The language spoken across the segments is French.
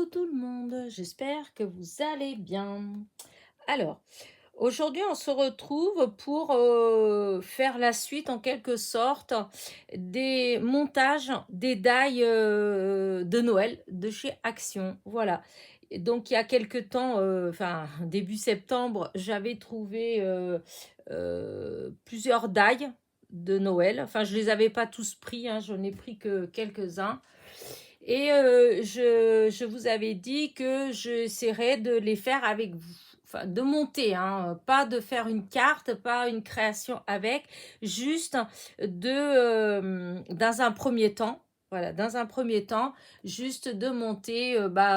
Coucou tout le monde, j'espère que vous allez bien. Alors, aujourd'hui on se retrouve pour faire la suite en quelque sorte des montages des die de Noël de chez Action. Voilà. Et donc il y a quelque temps, enfin début septembre, j'avais trouvé plusieurs die de Noël. Enfin, je les avais pas tous pris, hein, j'en ai pris que quelques-uns. Et je vous avais dit que j'essaierais de les faire avec vous. Enfin, de monter, hein, pas de faire une carte, pas une création avec, juste dans un premier temps, voilà, dans un premier temps, juste de monter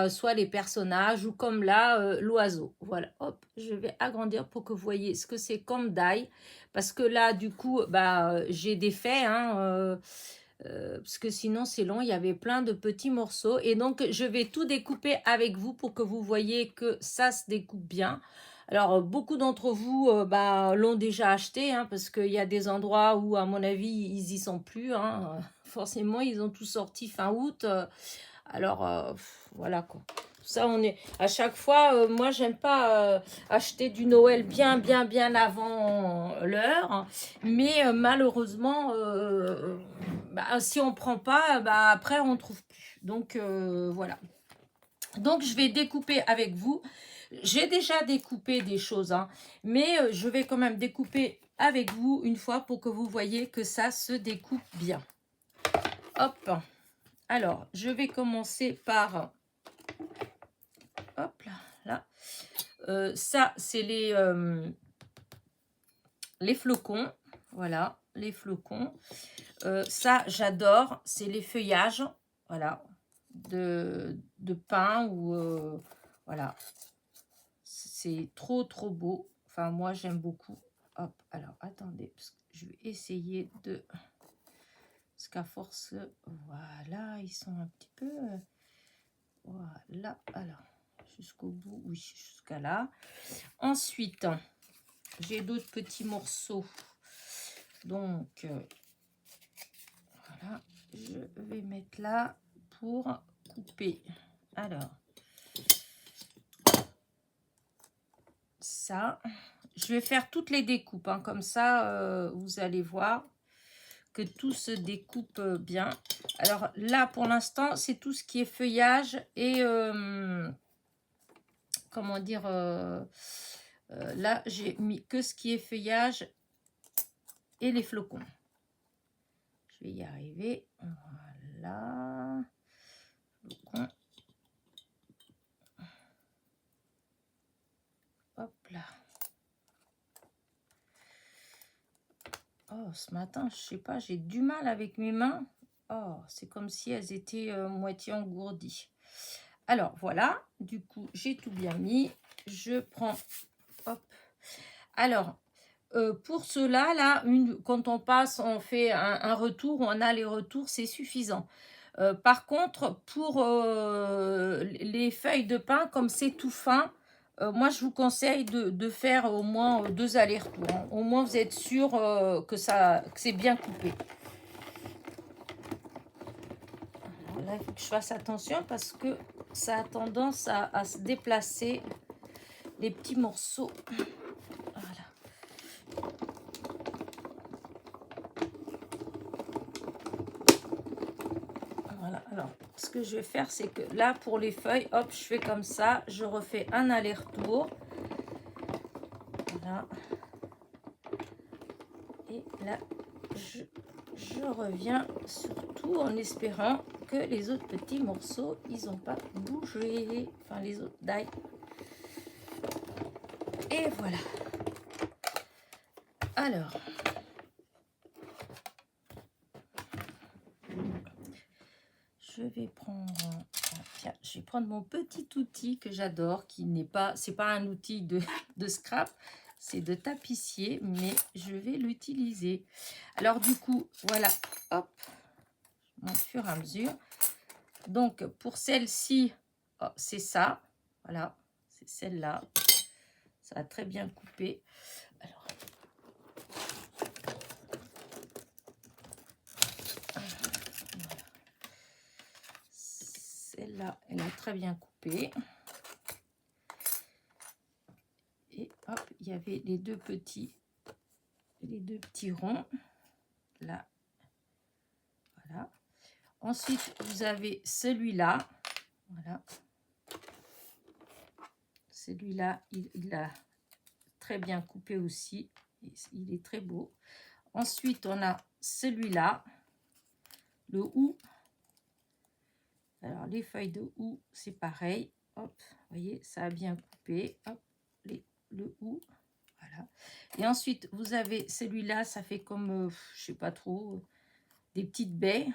soit les personnages ou comme là, l'oiseau. Voilà, hop, je vais agrandir pour que vous voyez ce que c'est comme die. Parce que là, du coup, j'ai des faits, hein, parce que sinon c'est long, il y avait plein de petits morceaux. Et donc, je vais tout découper avec vous pour que vous voyez que ça se découpe bien. Alors, beaucoup d'entre vous l'ont déjà acheté, hein, parce qu'il y a des endroits où, à mon avis, ils y sont plus, hein. Forcément, ils ont tout sorti fin août. Alors, voilà quoi. Ça, on est à chaque fois. Moi, j'aime pas acheter du Noël bien avant l'heure, hein. Mais malheureusement, si on prend pas, après on trouve plus. Donc voilà. Donc je vais découper avec vous. J'ai déjà découpé des choses, hein, mais je vais quand même découper avec vous une fois pour que vous voyez que ça se découpe bien. Hop. Alors, je vais commencer par... Hop là, là. Ça, c'est les flocons. Voilà, les flocons. Ça, j'adore. C'est les feuillages. Voilà. De pain ou... voilà. C'est trop beau. Enfin, moi, j'aime beaucoup. Hop, alors, attendez. Parce que je vais essayer de... Parce qu'à force... Voilà, ils sont un petit peu... Voilà, alors, jusqu'au bout, oui, jusqu'à là. Ensuite, j'ai d'autres petits morceaux. Donc, voilà, je vais mettre là pour couper. Alors, ça, je vais faire toutes les découpes, hein, comme ça, vous allez voir que tout se découpe bien. Alors là, pour l'instant, c'est tout ce qui est feuillage et... comment dire, là j'ai mis que ce qui est feuillage et les flocons. Je vais y arriver. Voilà. Flocons. Hop là. Oh, ce matin, je sais pas, j'ai du mal avec mes mains. Oh, c'est comme si elles étaient moitié engourdies. Alors voilà, du coup, j'ai tout bien mis. Je prends, hop. Alors, pour cela, là, quand on passe, on fait un retour, on a les retours, c'est suffisant. Par contre, pour les feuilles de pain, comme c'est tout fin, moi, je vous conseille de faire au moins 2 allers-retours, hein. Au moins, vous êtes sûr que c'est bien coupé. Alors là, il faut que je fasse attention parce que ça a tendance à se déplacer, les petits morceaux. Voilà. Voilà, alors ce que je vais faire, c'est que là pour les feuilles, hop, je fais comme ça, je refais un aller-retour. Voilà. Et là, je reviens surtout en espérant que les autres petits morceaux, ils n'ont pas bougé. Enfin, les autres die. Et voilà. Alors. Je vais prendre... Tiens, je vais prendre mon petit outil que j'adore, qui n'est pas... C'est pas un outil de scrap, c'est de tapissier, mais je vais l'utiliser. Alors du coup, voilà, hop, je monte au fur et à mesure. Donc pour celle-ci, oh, c'est ça, voilà, c'est celle-là. Ça a très bien coupé. Alors, Celle-là, elle a très bien coupé. Et hop, il y avait les deux petits ronds. Là, voilà. Ensuite, vous avez celui-là. Voilà. Celui-là, il a très bien coupé aussi. Il est très beau. Ensuite, on a celui-là, le hou. Alors, les feuilles de hou, c'est pareil. Hop, vous voyez, ça a bien coupé. Hop, le hou. Voilà. Et ensuite, vous avez celui-là, ça fait comme, je sais pas trop, des petites baies.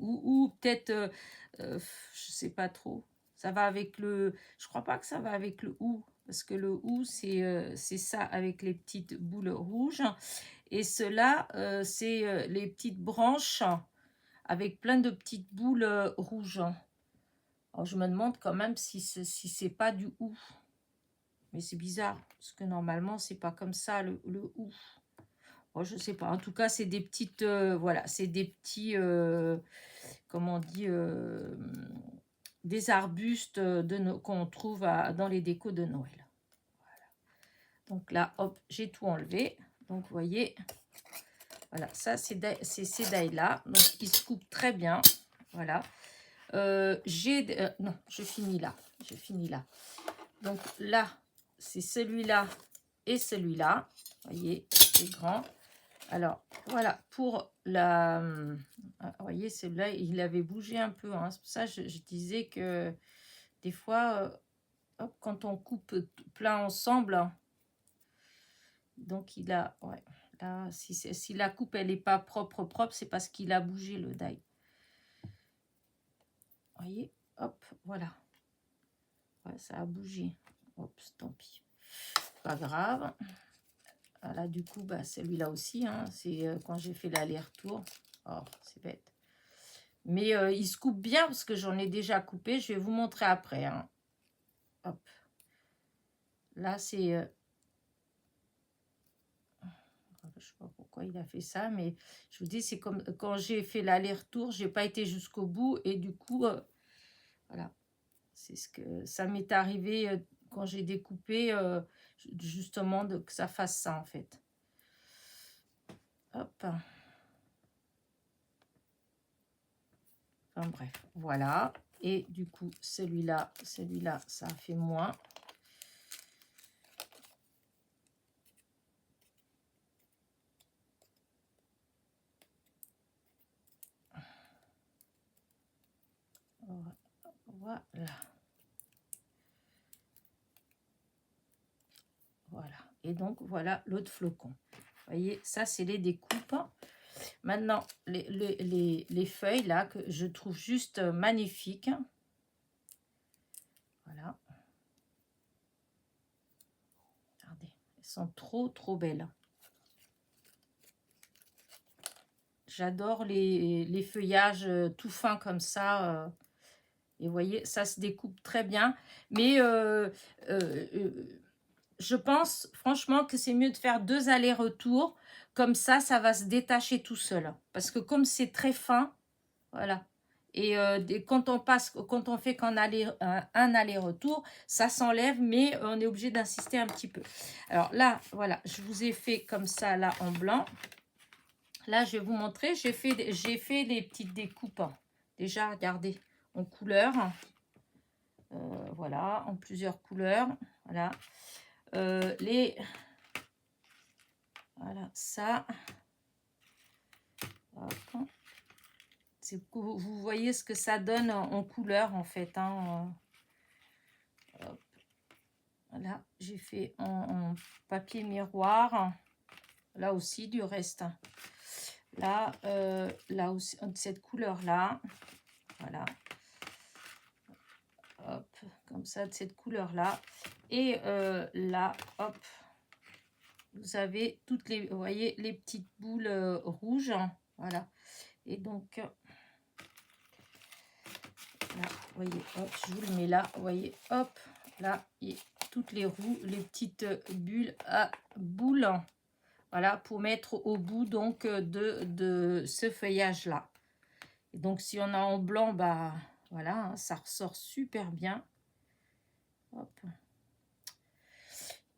Ou peut-être, je sais pas trop. Ça va avec le... Je crois pas que ça va avec le hou. Parce que le hou, c'est ça avec les petites boules rouges. Et cela, c'est les petites branches avec plein de petites boules rouges. Alors, je me demande quand même si c'est pas du hou. Mais c'est bizarre, parce que normalement, c'est pas comme ça, le hou. Oh, je sais pas. En tout cas, c'est des petites... voilà, c'est des petits... comment on dit des arbustes qu'on trouve dans les décos de Noël. Voilà. Donc là, hop, j'ai tout enlevé. Donc, vous voyez... Voilà, ça, c'est ces dailles-là. Donc, ils se coupent très bien. Voilà. Non, je finis là. Je finis là. Donc là, c'est celui-là et celui-là. Vous voyez, c'est grand. Alors, voilà, pour la... Vous voyez, celui-là, il avait bougé un peu. Hein. C'est pour ça que je disais que des fois, hop, quand on coupe plein ensemble, hein, donc il a... Ouais, là, si la coupe, elle n'est pas propre, c'est parce qu'il a bougé le die. Vous voyez, hop, voilà. Ouais, ça a bougé. Hop, tant pis. Pas grave. Voilà, du coup, bah, celui-là aussi, hein, c'est quand j'ai fait l'aller-retour. Oh, c'est bête. Mais il se coupe bien parce que j'en ai déjà coupé. Je vais vous montrer après. Hein. Hop. Là, c'est... je ne sais pas pourquoi il a fait ça, mais je vous dis, c'est comme quand j'ai fait l'aller-retour, je n'ai pas été jusqu'au bout. Et du coup, voilà. C'est ce que ça m'est arrivé quand j'ai découpé, justement, que ça fasse ça, en fait. Hop. Enfin bref, voilà. Et du coup, celui-là, ça a fait moins. Voilà. Voilà. Et donc, voilà l'autre flocon. Vous voyez, ça, c'est les découpes. Maintenant, les feuilles, là, que je trouve juste magnifiques. Voilà. Regardez, elles sont trop, trop belles. J'adore les feuillages tout fins comme ça. Et vous voyez, ça se découpe très bien. Mais je pense franchement que c'est mieux de faire 2 allers-retours. Comme ça va se détacher tout seul. Parce que comme c'est très fin, voilà. Et quand on fait un aller-retour, ça s'enlève, mais on est obligé d'insister un petit peu. Alors là, voilà, je vous ai fait comme ça, là, en blanc. Là, je vais vous montrer, j'ai fait les petites découpes. Déjà, regardez, en couleur. Voilà, en plusieurs couleurs. Voilà. Voilà, ça. Hop. Vous voyez ce que ça donne en couleur, en fait. Hein. Hop. Voilà, j'ai fait en papier miroir. Là aussi, du reste. Là, là aussi, cette couleur-là. Voilà. Hop, comme ça, de cette couleur-là. Et là, hop, vous avez toutes les, vous voyez, les petites boules rouges. Voilà. Et donc, là, vous voyez, hop, je vous le mets là. Vous voyez, hop, là, et toutes les les petites bulles à boules. Voilà, pour mettre au bout donc de ce feuillage-là. Et donc, si on a en blanc, bah Voilà, hein, ça ressort super bien. Hop.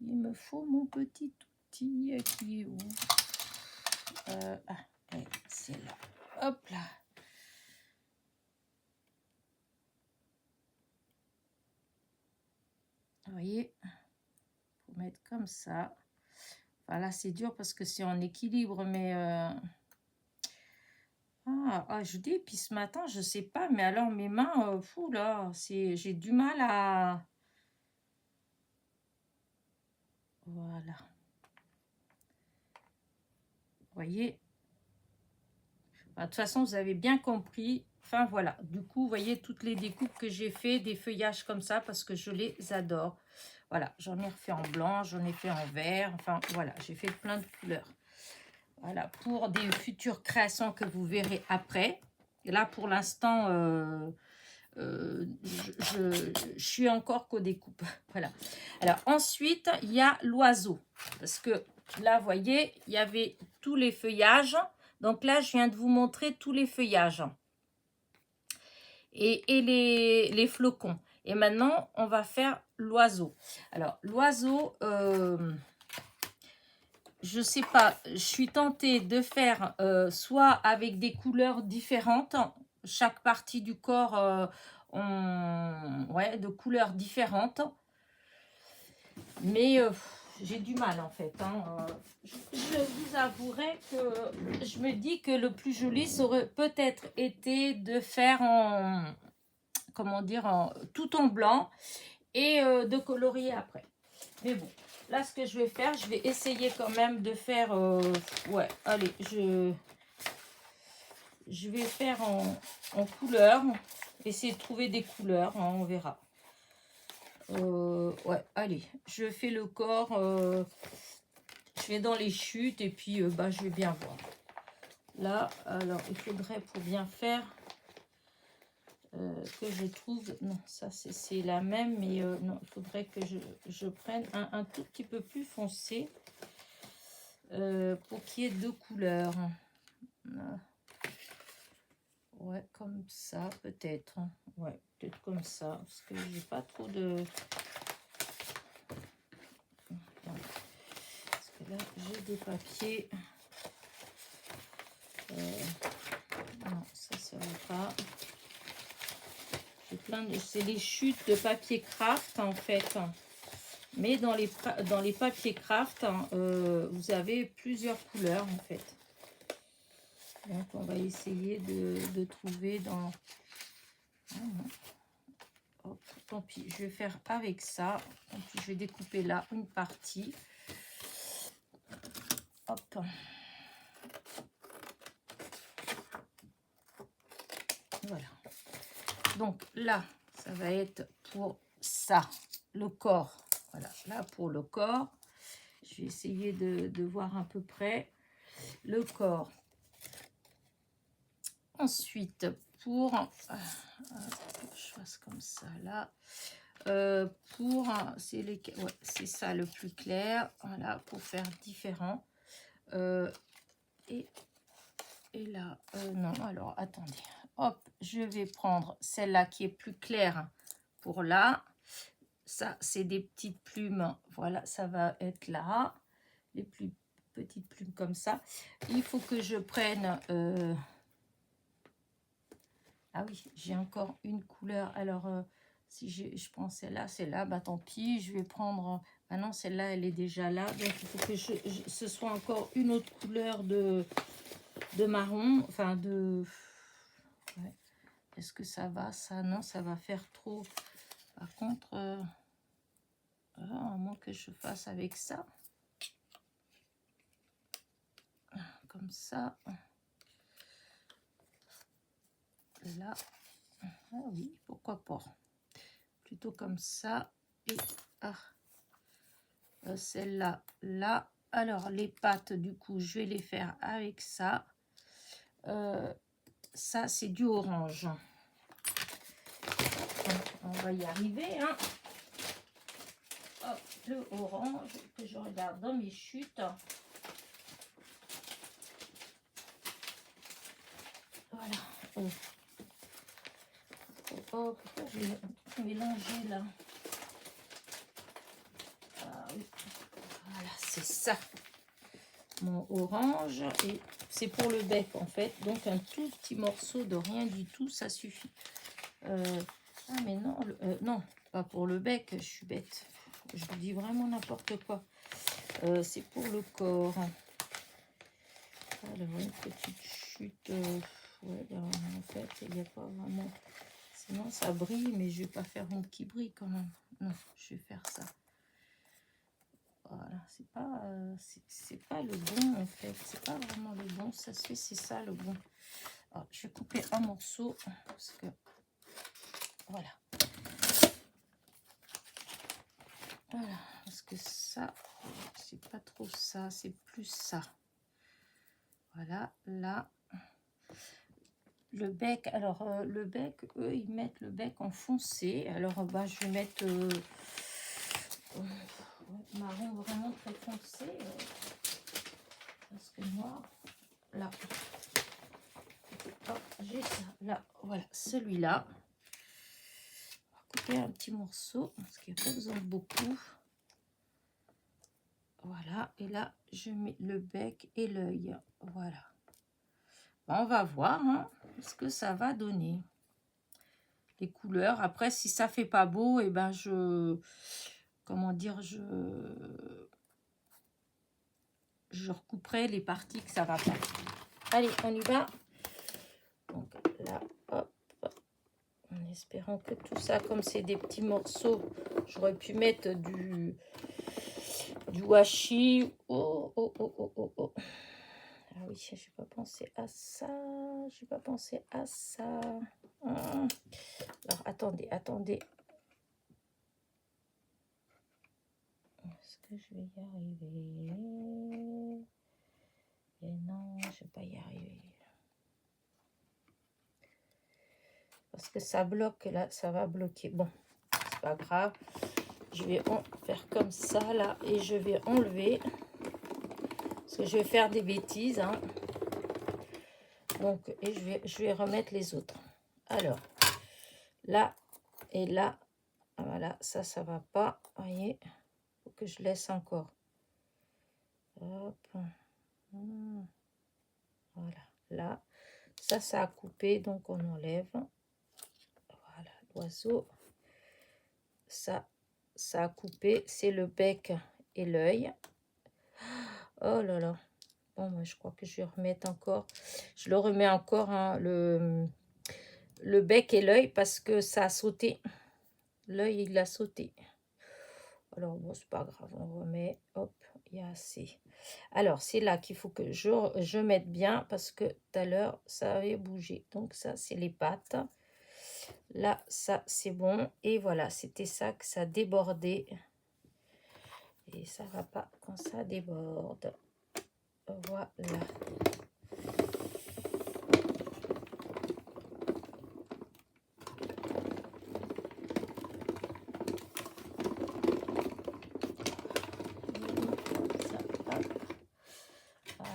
Il me faut mon petit outil qui est où? Ouais, c'est là. Hop là. Vous voyez, faut mettre comme ça. Voilà, c'est dur parce que c'est en équilibre, mais je dis, puis ce matin, je sais pas, mais alors mes mains, fou là, j'ai du mal à. Voilà. Vous voyez. De toute façon, vous avez bien compris. Enfin, voilà. Du coup, vous voyez toutes les découpes que j'ai fait, des feuillages comme ça, parce que je les adore. Voilà, j'en ai refait en blanc, j'en ai fait en vert. Enfin, voilà, j'ai fait plein de couleurs. Voilà, pour des futures créations que vous verrez après. Et là, pour l'instant, je suis encore qu'aux découpes. Voilà. Alors, ensuite, il y a l'oiseau. Parce que là, vous voyez, il y avait tous les feuillages. Donc là, je viens de vous montrer tous les feuillages et les flocons. Et maintenant, on va faire l'oiseau. Alors, l'oiseau, je sais pas, je suis tentée de faire soit avec des couleurs différentes, chaque partie du corps, ouais, de couleurs différentes. Mais j'ai du mal en fait. Hein. Je vous avouerai que je me dis que le plus joli, ça aurait peut-être été de faire en, comment dire, tout en blanc et de colorier après. Mais bon, là ce que je vais faire, je vais essayer quand même de faire, ouais, allez, je vais faire en couleur, essayer de trouver des couleurs, hein, on verra. Ouais, allez, je fais le corps, je vais dans les chutes et puis je vais bien voir. Là, alors, il faudrait pour bien faire que je trouve... Non, ça, c'est la même, mais non, il faudrait que je prenne un tout petit peu plus foncé pour qu'il y ait deux couleurs. Ouais, comme ça, peut-être. Ouais, peut-être comme ça, parce que j'ai pas trop de... Parce que là, j'ai des papiers... non, ça va pas. J'ai plein de... C'est les chutes de papier craft, en fait. Mais dans les papiers craft, vous avez plusieurs couleurs, en fait. Donc, on va essayer de trouver dans... Hop, tant pis, je vais faire avec ça. Tant pis, je vais découper là une partie. Hop. Voilà. Donc là, ça va être pour ça, le corps. Voilà, là pour le corps. Je vais essayer de voir à peu près le corps. Ensuite, pour... je fasse comme ça, là. C'est ouais, c'est ça le plus clair. Voilà, pour faire différent. Et là, non, alors, attendez. Hop, je vais prendre celle-là qui est plus claire pour là. Ça, c'est des petites plumes. Voilà, ça va être là. Les plus petites plumes comme ça. Il faut que je prenne... Ah oui, j'ai encore une couleur. Alors, si je prends celle-là, bah tant pis. Je vais prendre... Maintenant, celle-là, elle est déjà là. Donc, il faut que ce soit encore une autre couleur de marron. Enfin, de... Ouais. Est-ce que ça va, ça? Non, ça va faire trop. Par contre, à moins que je fasse avec ça. Comme ça. Là. Ah oui, pourquoi pas. Plutôt comme ça. Et celle-là, là. Alors, les pattes, du coup, je vais les faire avec ça. Ça, c'est du orange. On va y arriver, hein. Hop, le orange que je regarde dans mes chutes. Voilà. Oh, pourquoi j'ai mélangé là? Ah oui, voilà, c'est ça. Mon orange, et c'est pour le bec en fait. Donc un tout petit morceau de rien du tout, ça suffit. Ah mais non, non, pas pour le bec, je suis bête. Je vous dis vraiment n'importe quoi. C'est pour le corps. Alors, une petite chute. Ouais, alors, en fait, il n'y a pas vraiment... Sinon, ça brille, mais je vais pas faire une qui brille quand même. Non, je vais faire ça. Voilà, c'est pas le bon, en fait. C'est pas vraiment le bon. Ça se fait, c'est ça, le bon. Alors, je vais couper un morceau, parce que... Voilà. Voilà, parce que ça, c'est pas trop ça, c'est plus ça. Voilà, là, le bec, alors le bec, eux, ils mettent le bec en foncé. Alors, bah, je vais mettre marron vraiment très foncé, parce que noir, là, oh, j'ai ça, là, voilà, celui-là. On va couper un petit morceau, parce qu'il n'y a pas besoin de beaucoup. Voilà, et là, je mets le bec et l'œil, voilà. On va voir hein, ce que ça va donner. Les couleurs. Après, si ça fait pas beau, et ben comment dire, je recouperai les parties que ça va pas. Allez, on y va. Donc là, hop, en espérant que tout ça, comme c'est des petits morceaux, j'aurais pu mettre du washi. Oh, oh, oh, oh, oh, oh. Ah oui, j'ai pas pensé à ça. J'ai pas pensé à ça. Alors, attendez. Est-ce que je vais y arriver? Et non, je vais pas y arriver. Parce que ça bloque, là, ça va bloquer. Bon, c'est pas grave. Je vais en faire comme ça, là, et je vais enlever. Parce que je vais faire des bêtises, hein. Donc, et je vais remettre les autres. Alors, là et là, voilà, ça va pas. Vous voyez, faut que je laisse encore. Hop. Voilà, là. Ça a coupé, donc on enlève. Voilà, l'oiseau. Ça a coupé, c'est le bec et l'œil. Oh là là. Bon, moi, je crois que je vais remettre encore. Je le remets encore, hein, le bec et l'œil, parce que ça a sauté. L'œil, il a sauté. Alors, bon, c'est pas grave. On remet. Hop, il y a assez. Alors, c'est là qu'il faut que je mette bien, parce que tout à l'heure, ça avait bougé. Donc, ça, c'est les pattes. Là, ça, c'est bon. Et voilà, c'était ça que ça débordait. Et ça va pas quand ça déborde. Voilà.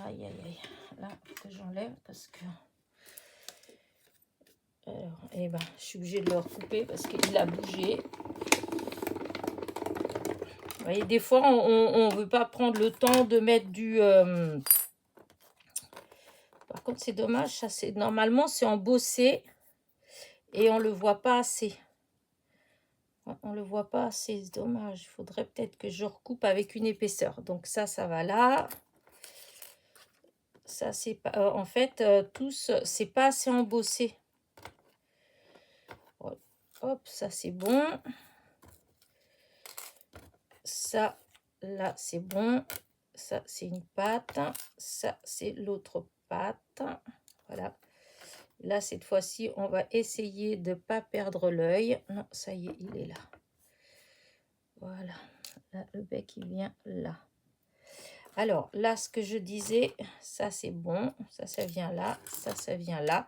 Aïe, aïe, aïe. Là, que j'enlève parce que... Alors, eh ben, je suis obligée de le recouper parce qu'il a bougé. Vous voyez, des fois, on ne veut pas prendre le temps de mettre du... Par contre, c'est dommage. Ça, normalement, c'est embossé et on ne le voit pas assez. On le voit pas assez, c'est dommage. Il faudrait peut-être que je recoupe avec une épaisseur. Donc ça va là. Ça, c'est pas... en fait, tous, c'est pas assez embossé. Hop, ça, c'est bon. Ça, là, c'est bon. Ça, c'est une patte. Ça, c'est l'autre patte. Voilà. Là, cette fois-ci, on va essayer de ne pas perdre l'œil. Non, ça y est, il est là. Voilà. Là, le bec, il vient là. Alors, là, ce que je disais, ça, c'est bon. Ça vient là. Ça vient là.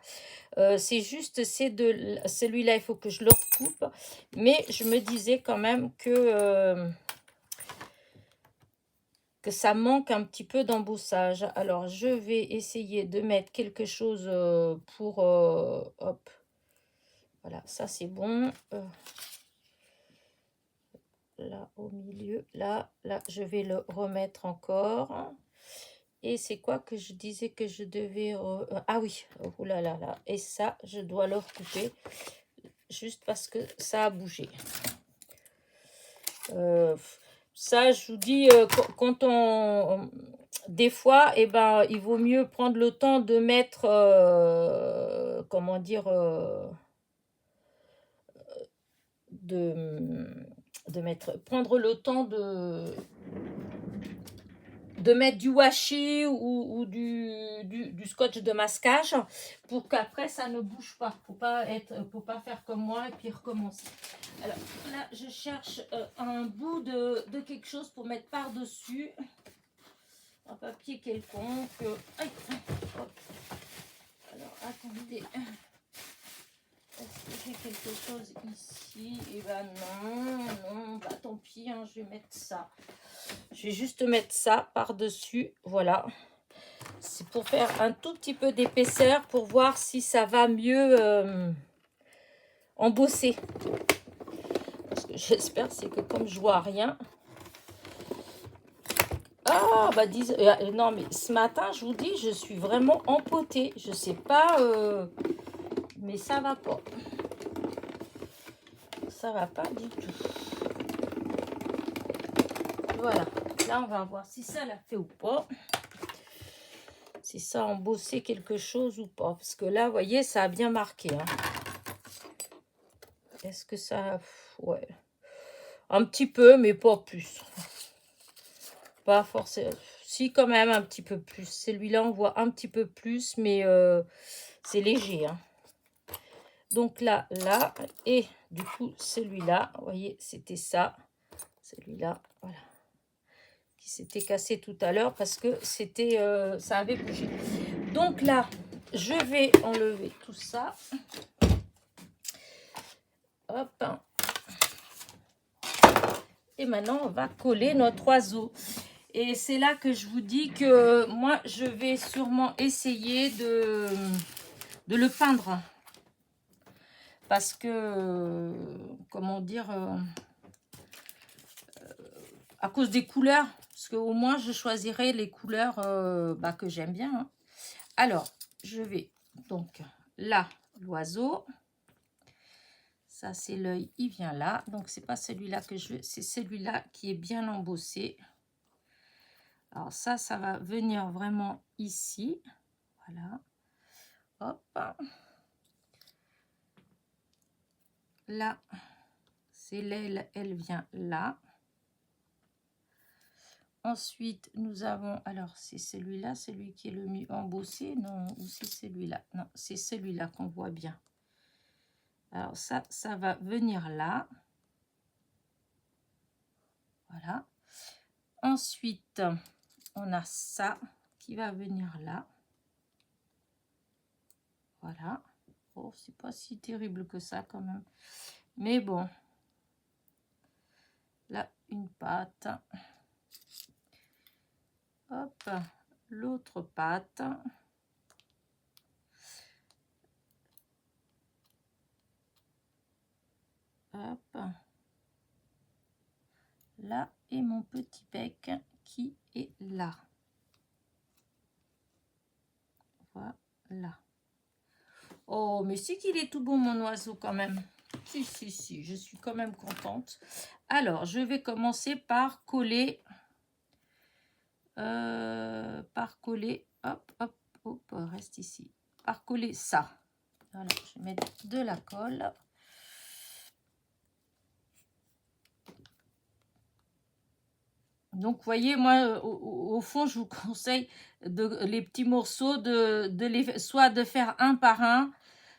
C'est juste celui-là, il faut que je le recoupe. Mais je me disais quand même que ça manque un petit peu d'embossage. Alors, je vais essayer de mettre quelque chose pour... hop. Voilà, ça c'est bon. Là, au milieu, là, je vais le remettre encore. Et c'est quoi que je disais que je devais... ah oui, oh là là là. Et ça, je dois le recouper. Juste parce que ça a bougé. Ça, je vous dis, quand on... Des fois, eh ben, il vaut mieux prendre le temps de mettre... comment dire... de mettre... Prendre le temps de mettre du washi ou du scotch de masquage pour qu'après ça ne bouge pas. Faut pas faire comme moi et puis recommencer. Alors là, je cherche un bout de quelque chose pour mettre par-dessus. Un papier quelconque. Aïe, hop. Alors attendez. Est-ce que j'ai quelque chose ici? Eh ben non, bah tant pis, hein, je vais mettre ça. Je vais juste mettre ça par-dessus, voilà. C'est pour faire un tout petit peu d'épaisseur pour voir si ça va mieux embosser. Ce que j'espère, c'est que comme je vois rien... Ah, bah non, mais ce matin, je vous dis, je suis vraiment empotée. Je sais pas, mais ça va pas. Ça va pas du tout. Voilà. Là, on va voir si ça l'a fait ou pas. Si ça a embossé quelque chose ou pas. Parce que là, vous voyez, ça a bien marqué. Hein. Est-ce que ça... Ouais. Un petit peu, mais pas plus. Pas forcément. Si, quand même, un petit peu plus. Celui-là, on voit un petit peu plus, mais c'est léger. Hein. Donc là, et du coup, celui-là, vous voyez, c'était ça. Celui-là, voilà. Qui s'était cassé tout à l'heure parce que c'était, ça avait bougé. Donc là, je vais enlever tout ça. Hop. Et maintenant, on va coller notre oiseau. Et c'est là que je vous dis que moi, je vais sûrement essayer de le peindre. Parce que, comment dire, à cause des couleurs, parce qu'au moins, je choisirai les couleurs que j'aime bien. Hein. Alors, je vais, donc, là, l'oiseau. Ça, c'est l'œil, il vient là. Donc, c'est pas celui-là que je veux, c'est celui-là qui est bien embossé. Alors, ça va venir vraiment ici. Voilà. Hop. Là, c'est l'aile, elle vient là. Ensuite, nous avons, alors c'est celui-là, celui qui est le mieux embossé, non, ou c'est celui-là, non, c'est celui-là qu'on voit bien. Alors ça va venir là. Voilà. Ensuite, on a ça qui va venir là. Voilà. Oh, c'est pas si terrible que ça quand même. Mais bon. Là, une patte. Hop, l'autre patte. Hop. Là, et mon petit bec qui est là. Voilà. Oh, mais c'est qu'il est tout beau, mon oiseau, quand même. Si, je suis quand même contente. Alors, je vais commencer par coller... hop, reste ici. Par coller ça. Voilà, je vais mettre de la colle. Donc, vous voyez, moi, au fond, je vous conseille les petits morceaux, soit de faire un par un,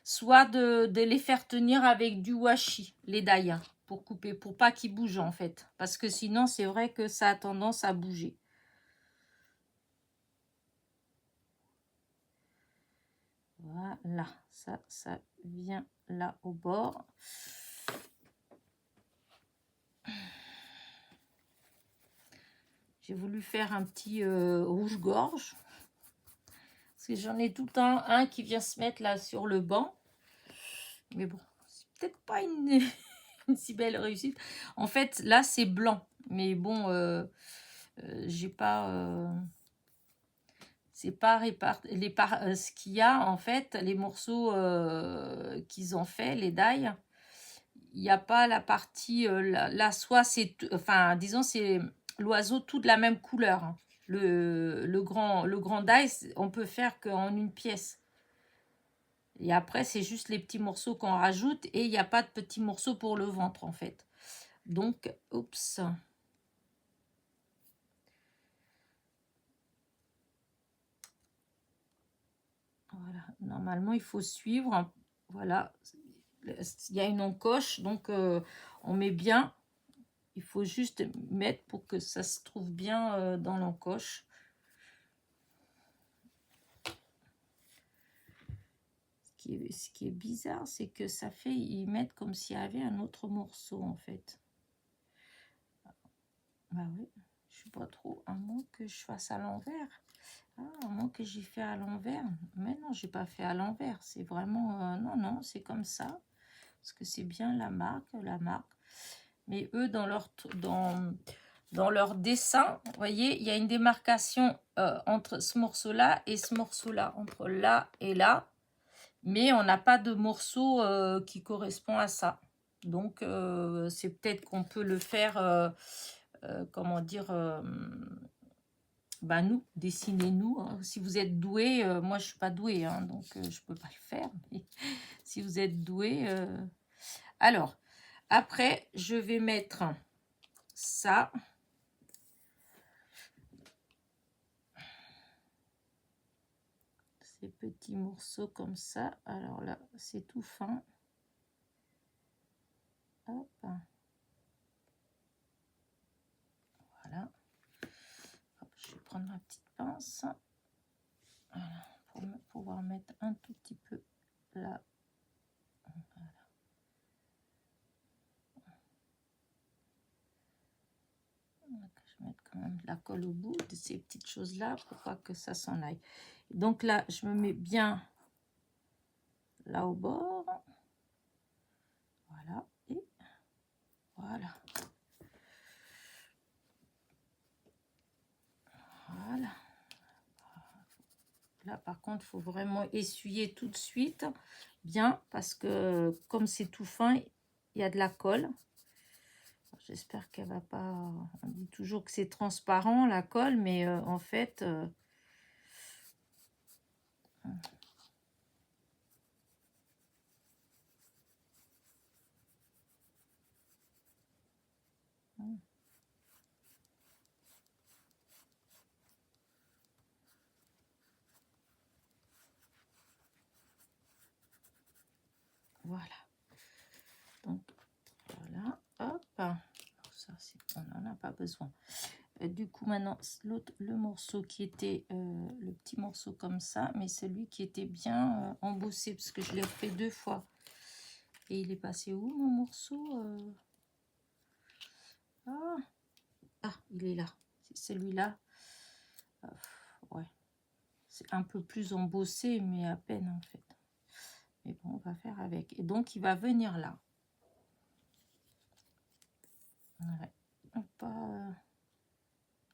soit de les faire tenir avec du washi, les dailles, pour couper, pour pas qu'ils bougent, en fait. Parce que sinon, c'est vrai que ça a tendance à bouger. Voilà, ça vient là au bord. J'ai voulu faire un petit rouge-gorge. Parce que j'en ai tout le temps un qui vient se mettre là sur le banc. Mais bon, peut-être pas une, une si belle réussite. En fait, là, c'est blanc. Mais bon, j'ai pas... c'est pas ce qu'il y a, en fait, les morceaux qu'ils ont fait, les die. Il n'y a pas la partie... la soie, c'est... Enfin, disons, c'est l'oiseau tout de la même couleur, hein. Le grand die, on peut faire qu'en une pièce. Et après, c'est juste les petits morceaux qu'on rajoute et il n'y a pas de petits morceaux pour le ventre, en fait. Donc, oups. Voilà. Normalement, il faut suivre. Voilà. Il y a une encoche, donc on met bien. Il faut juste mettre pour que ça se trouve bien dans l'encoche. Ce qui est bizarre, c'est que ça fait, ils mettent comme s'il y avait un autre morceau, en fait. Bah oui, je suis pas trop, à moins que je fasse à l'envers. Ah, à moins que j'ai fait à l'envers. Mais non, j'ai pas fait à l'envers. C'est vraiment, non, non, c'est comme ça. Parce que c'est bien la marque, Mais eux, dans leur dessin, vous voyez, il y a une démarcation entre ce morceau-là et ce morceau-là, entre là et là. Mais on n'a pas de morceau qui correspond à ça. Donc, c'est peut-être qu'on peut le faire, comment dire, bah nous, dessinez-nous, hein. Si vous êtes doué, moi je suis pas douée, hein, donc je peux pas le faire. Mais si vous êtes doué, alors, après, je vais mettre ça. Ces petits morceaux comme ça. Alors là, c'est tout fin. Hop. Voilà. Hop, je vais prendre ma petite pince. Voilà, pour pouvoir mettre un tout petit peu là. Voilà. Je vais mettre quand même de la colle au bout de ces petites choses-là pour pas que ça s'en aille. Donc là, je me mets bien là au bord. Voilà. Et voilà. Voilà. Là, par contre, il faut vraiment essuyer tout de suite bien parce que comme c'est tout fin, il y a de la colle. J'espère qu'elle va pas... On dit toujours que c'est transparent, la colle, mais en fait... Voilà. Donc, voilà. Hop. Alors ça, on n'en a pas besoin. Du coup, maintenant, le morceau qui était... le petit morceau comme ça, mais celui qui était bien embossé, parce que je l'ai fait 2 fois. Et il est passé où, mon morceau Ah, il est là. C'est celui-là. Ouais. C'est un peu plus embossé, mais à peine, en fait. Mais bon, on va faire avec. Et donc, il va venir là. Ouais.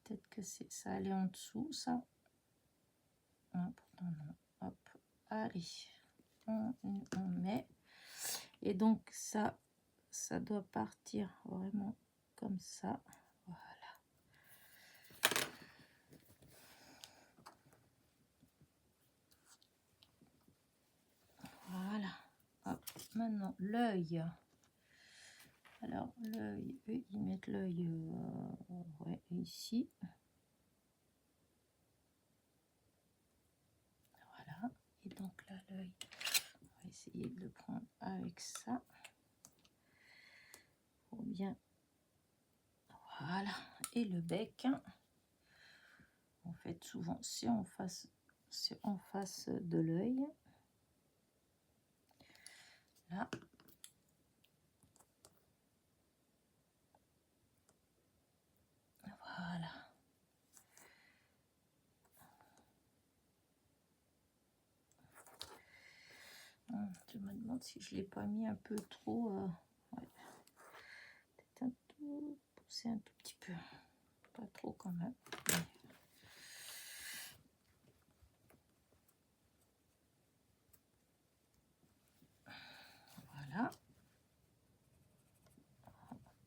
Peut-être que ça allait en dessous, ça. Non, pourtant non. Hop. Allez. On met. Et donc, ça doit partir vraiment comme ça. Voilà. Voilà. Hop. Maintenant, l'œil. Alors, l'œil, eux, ils mettent l'œil ouais, ici. Voilà. Et donc là, l'œil, on va essayer de le prendre avec ça. Pour bien. Voilà. Et le bec. En fait, souvent, c'est en face de l'œil. Là. Voilà. Je me demande si je ne l'ai pas mis un peu trop. Ouais. Peut-être un tout, pousser un tout petit peu. Pas trop quand même. Ouais. Voilà.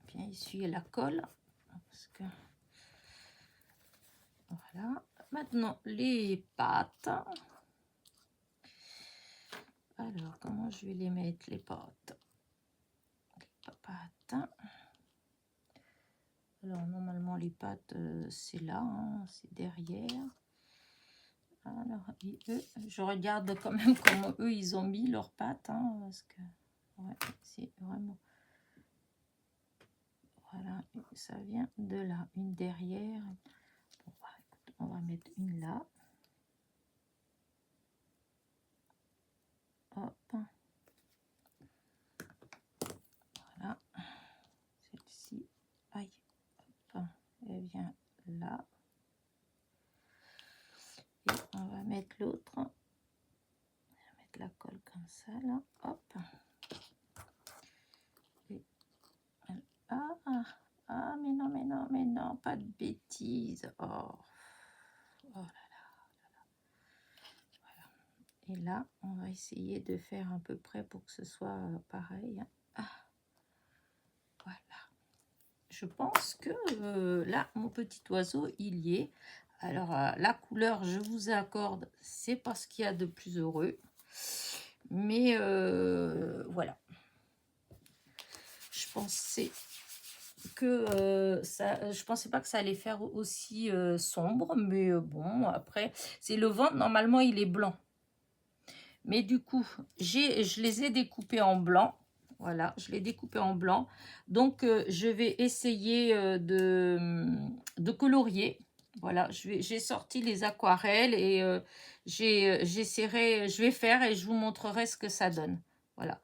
Bien essuyer la colle. Parce que... Voilà. Maintenant, les pâtes. Alors, comment je vais les mettre, les pâtes? Les pâtes. Alors, normalement, les pâtes, c'est là, hein, c'est derrière. Alors, eux, je regarde quand même comment eux, ils ont mis leurs pâtes, hein, parce que, ouais, c'est vraiment... Voilà, ça vient de là, une derrière. Bon, bah, écoute, on va mettre une là. Hop. Voilà. Celle-ci, aïe, hop, elle vient là. Et on va mettre l'autre. On va mettre la colle comme ça, là. Hop. Et, ah, mais non, mais non, mais non, pas de bêtises. Oh, oh là là. Voilà. Et là, on va essayer de faire à peu près pour que ce soit pareil. Ah, voilà. Je pense que là, mon petit oiseau, il y est. Alors, la couleur, je vous accorde, c'est pas ce qu'il y a de plus heureux. Mais voilà. Je pensais que je pensais pas que ça allait faire aussi sombre. Mais bon, après, c'est le ventre. Normalement, il est blanc. Mais du coup, je les ai découpés en blanc. Voilà, je l'ai découpé en blanc. Donc, je vais essayer de colorier. Voilà, j'ai sorti les aquarelles et j'essaierai, je vais faire et je vous montrerai ce que ça donne. Voilà,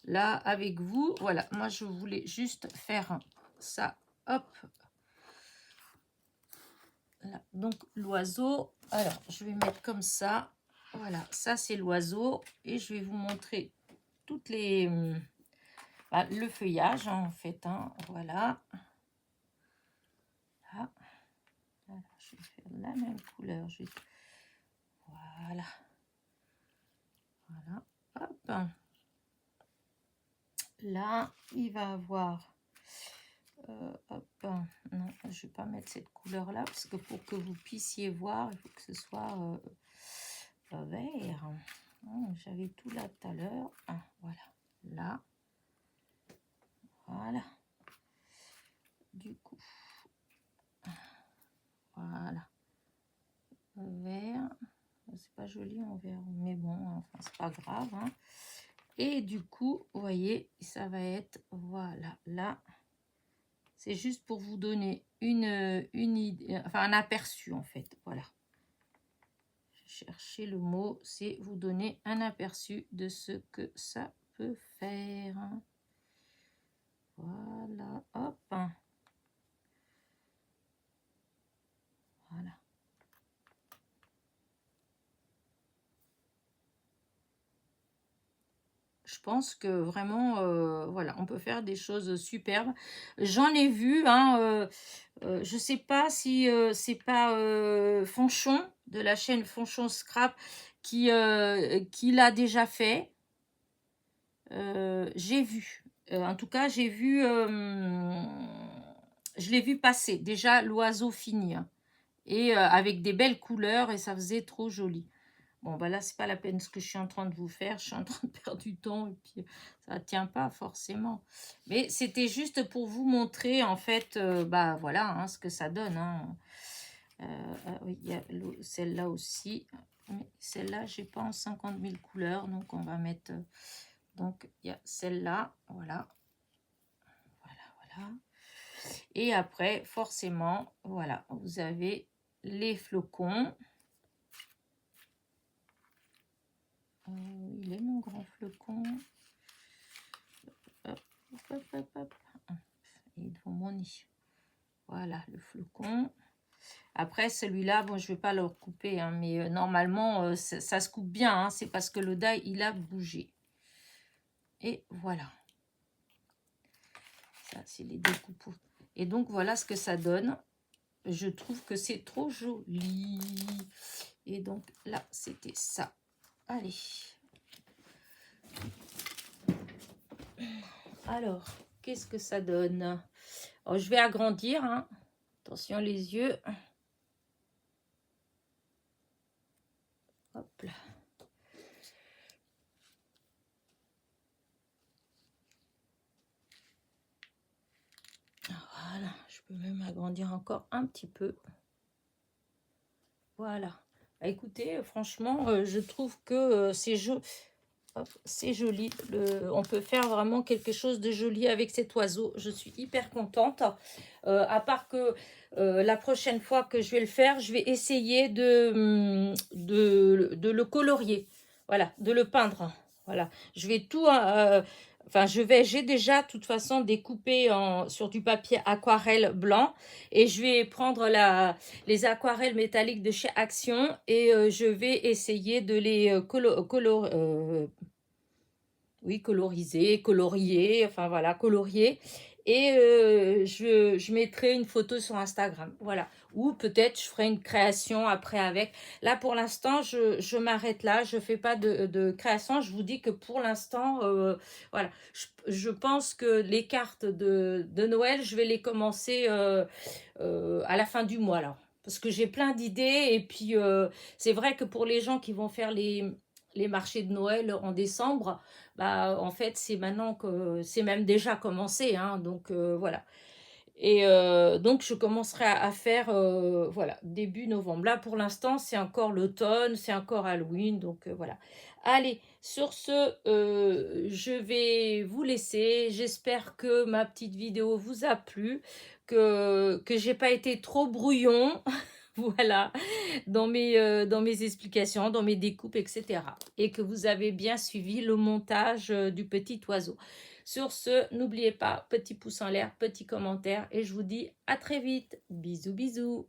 là, avec vous, voilà, moi, je voulais juste faire ça. Hop. Là. Donc, l'oiseau, alors, je vais mettre comme ça. Voilà, ça, c'est l'oiseau. Et je vais vous montrer toutes les... le feuillage, hein, en fait. Hein, voilà. Là. Voilà. Je vais faire la même couleur. Voilà. Voilà. Hop. Là, il va avoir... hop. Non, je ne vais pas mettre cette couleur-là. Parce que pour que vous puissiez voir, il faut que ce soit vert. J'avais tout là tout à l'heure. Ah, voilà. Là. Voilà. Du coup, voilà. Vert. C'est pas joli en vert, mais bon, enfin, c'est pas grave. Hein. Et du coup, vous voyez, ça va être, voilà, là. C'est juste pour vous donner une idée, enfin, un aperçu, en fait. Voilà. Chercher le mot, c'est vous donner un aperçu de ce que ça peut faire. Voilà, hop. Voilà. Je pense que vraiment, voilà, on peut faire des choses superbes. J'en ai vu, hein, je ne sais pas si c'est pas Fonchon, de la chaîne Fonchon Scrap, qui l'a déjà fait. J'ai vu. En tout cas, j'ai vu, je l'ai vu passer. Déjà, l'oiseau fini. Hein, et avec des belles couleurs, et ça faisait trop joli. Bon, bah là, c'est pas la peine ce que je suis en train de vous faire. Je suis en train de perdre du temps et puis ça ne tient pas forcément. Mais c'était juste pour vous montrer, en fait, bah voilà, hein, ce que ça donne. Hein. Oui, il y a celle-là aussi. Mais celle-là, j'ai pas en 50 000 couleurs. Donc, on va mettre... donc, il y a celle-là. Voilà. Voilà, voilà. Et après, forcément, voilà, vous avez les flocons. Il est mon grand flocon. Hop, hop, hop, hop. Il est devant mon nid. Voilà, le flocon. Après, celui-là, bon, je ne vais pas le recouper, hein, mais normalement, ça se coupe bien. Hein, c'est parce que le die, il a bougé. Et voilà. Ça, c'est les découpes. Et donc, voilà ce que ça donne. Je trouve que c'est trop joli. Et donc, là, c'était ça. Allez. Alors, qu'est-ce que ça donne? Alors, je vais agrandir. Hein. Attention, les yeux. Hop là. Voilà, je peux même agrandir encore un petit peu. Voilà. Bah, écoutez, franchement, je trouve que c'est joli. On peut faire vraiment quelque chose de joli avec cet oiseau. Je suis hyper contente. À part que la prochaine fois que je vais le faire, je vais essayer de le colorier. Voilà, de le peindre. Voilà, je vais tout... Enfin, j'ai déjà, de toute façon, découpé sur du papier aquarelle blanc. Et je vais prendre les aquarelles métalliques de chez Action. Et je vais essayer de les colorier, enfin voilà, colorier. Et je mettrai une photo sur Instagram, voilà. Ou peut-être je ferai une création après avec. Là, pour l'instant, je m'arrête là. Je fais pas de création. Je vous dis que pour l'instant, voilà. Je pense que les cartes de Noël, je vais les commencer à la fin du mois, là. Parce que j'ai plein d'idées. Et puis, c'est vrai que pour les gens qui vont faire les marchés de Noël en décembre, bah, en fait, c'est maintenant que c'est même déjà commencé, hein, donc voilà. Et donc, je commencerai à faire, voilà, début novembre. Là, pour l'instant, c'est encore l'automne, c'est encore Halloween, donc voilà. Allez, sur ce, je vais vous laisser. J'espère que ma petite vidéo vous a plu, que j'ai pas été trop brouillon. Voilà, dans mes explications, dans mes découpes, etc. Et que vous avez bien suivi le montage du petit oiseau. Sur ce, n'oubliez pas, petit pouce en l'air, petit commentaire, et je vous dis à très vite. Bisous, bisous.